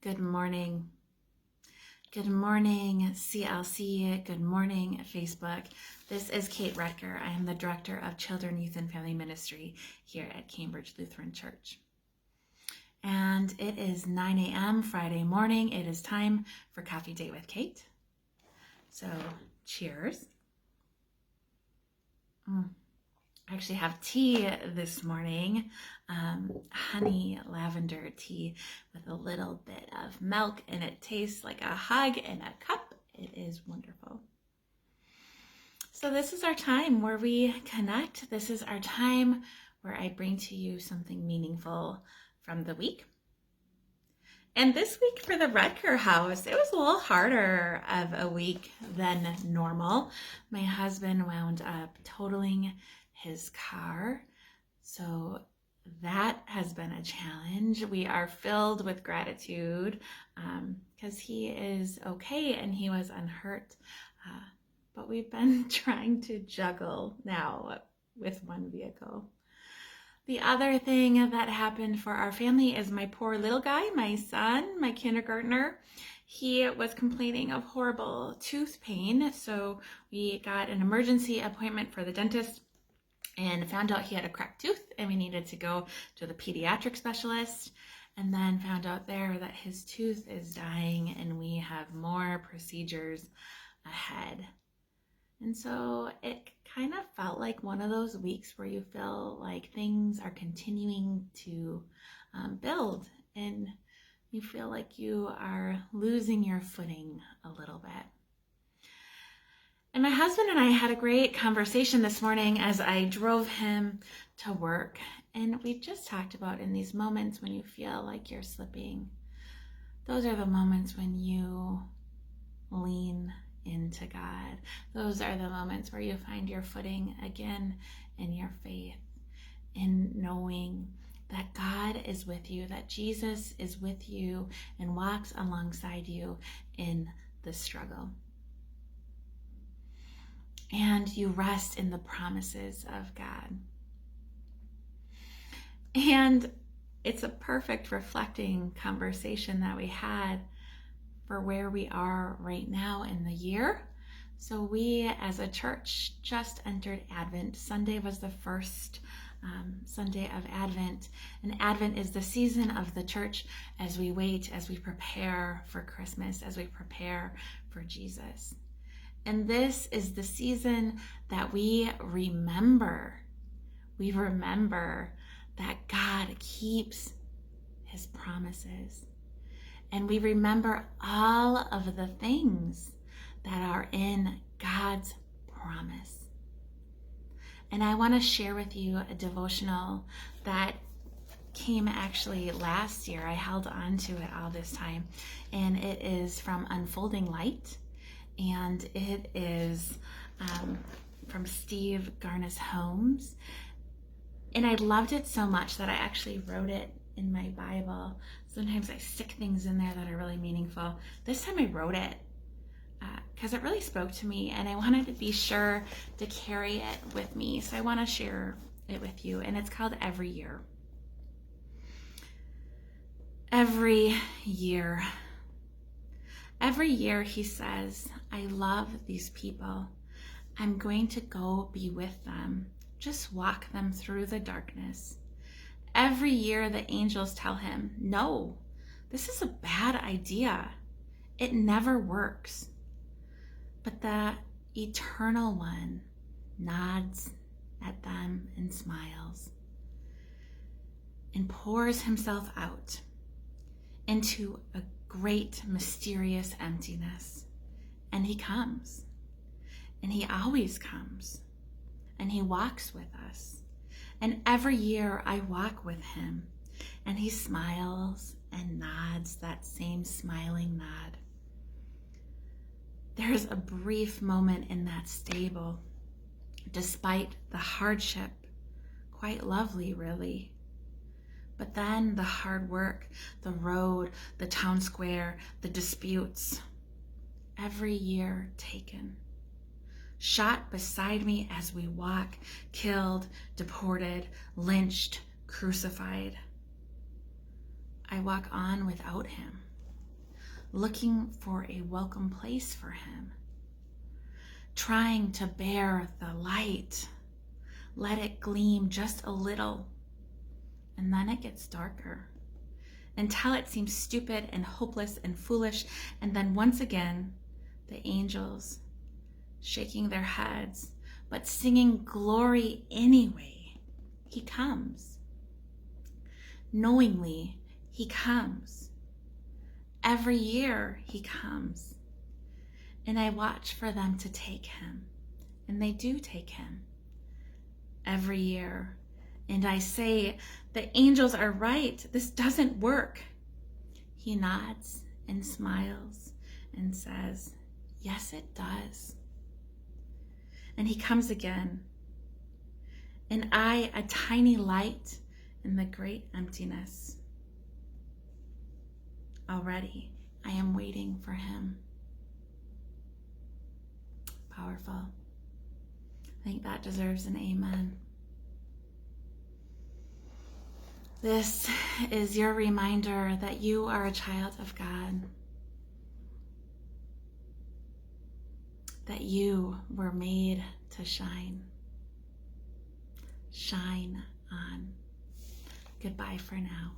Good morning. Good morning, CLC. Good morning, Facebook. This is Kate Rutger. I am the Director of Children, Youth, and Family Ministry here at Cambridge Lutheran Church. And it is 9 a.m. Friday morning. It is time for Coffee Date with Kate. So, cheers. I actually have tea this morning, honey lavender tea with a little bit of milk, and it tastes like a hug in a cup. It is wonderful. So this is our time where we connect. This is our time where I bring to you something meaningful from the week. And this week for the Rutger house, it was a little harder of a week than normal. My husband wound up totaling his car, so that has been a challenge. We are filled with gratitude because he is okay and he was unhurt, but we've been trying to juggle now with one vehicle. The other thing that happened for our family is my poor little guy, my son, my kindergartner. He was complaining of horrible tooth pain, so we got an emergency appointment for the dentist and found out he had a cracked tooth and we needed to go to the pediatric specialist, and then found out there that his tooth is dying and we have more procedures ahead. And so it kind of felt like one of those weeks where you feel like things are continuing to build and you feel like you are losing your footing a little bit. And my husband and I had a great conversation this morning as I drove him to work. And we just talked about in these moments when you feel like you're slipping, those are the moments when you lean into God. Those are the moments where you find your footing again in your faith, in knowing that God is with you, that Jesus is with you and walks alongside you in the struggle. And you rest in the promises of God. And it's a perfect reflecting conversation that we had for where we are right now in the year. So we as a church just entered Advent. Sunday was the first Sunday of Advent. And Advent is the season of the church as we wait, as we prepare for Christmas, as we prepare for Jesus. And this is the season that we remember. We remember that God keeps his promises. And we remember all of the things that are in God's promise. And I want to share with you a devotional that came actually last year. I held on to it all this time. And it is from Unfolding Light. And it is from Steve Garnaas Holmes. And I loved it so much that I actually wrote it in my Bible. Sometimes I stick things in there that are really meaningful. This time I wrote it because it really spoke to me and I wanted to be sure to carry it with me. So I want to share it with you. And it's called Every Year. Every year. Every year he says, I love these people. I'm going to go be with them. Just walk them through the darkness. Every year the angels tell him, no, this is a bad idea. It never works. But the eternal one nods at them and smiles and pours himself out into a great mysterious emptiness. And he comes. And he always comes. And he walks with us. And every year I walk with him. And he smiles and nods that same smiling nod. There's a brief moment in that stable, despite the hardship, quite lovely really. But then the hard work, the road, the town square, the disputes, every year taken. Shot beside me as we walk, killed, deported, lynched, crucified. I walk on without him. looking for a welcome place for him, trying to bear the light. Let it gleam just a little, and then it gets darker until it seems stupid and hopeless and foolish. And then once again, the angels shaking their heads, but singing glory anyway. He comes. Knowingly, he comes. Every year he comes. And I watch for them to take him. And they do take him every year. And I say, the angels are right. This doesn't work. He nods and smiles and says, yes, it does. And he comes again. And I, a tiny light in the great emptiness. Already, I am waiting for him. Powerful. I think that deserves an amen. This is your reminder that you are a child of God, that you were made to shine. Shine on. Goodbye for now.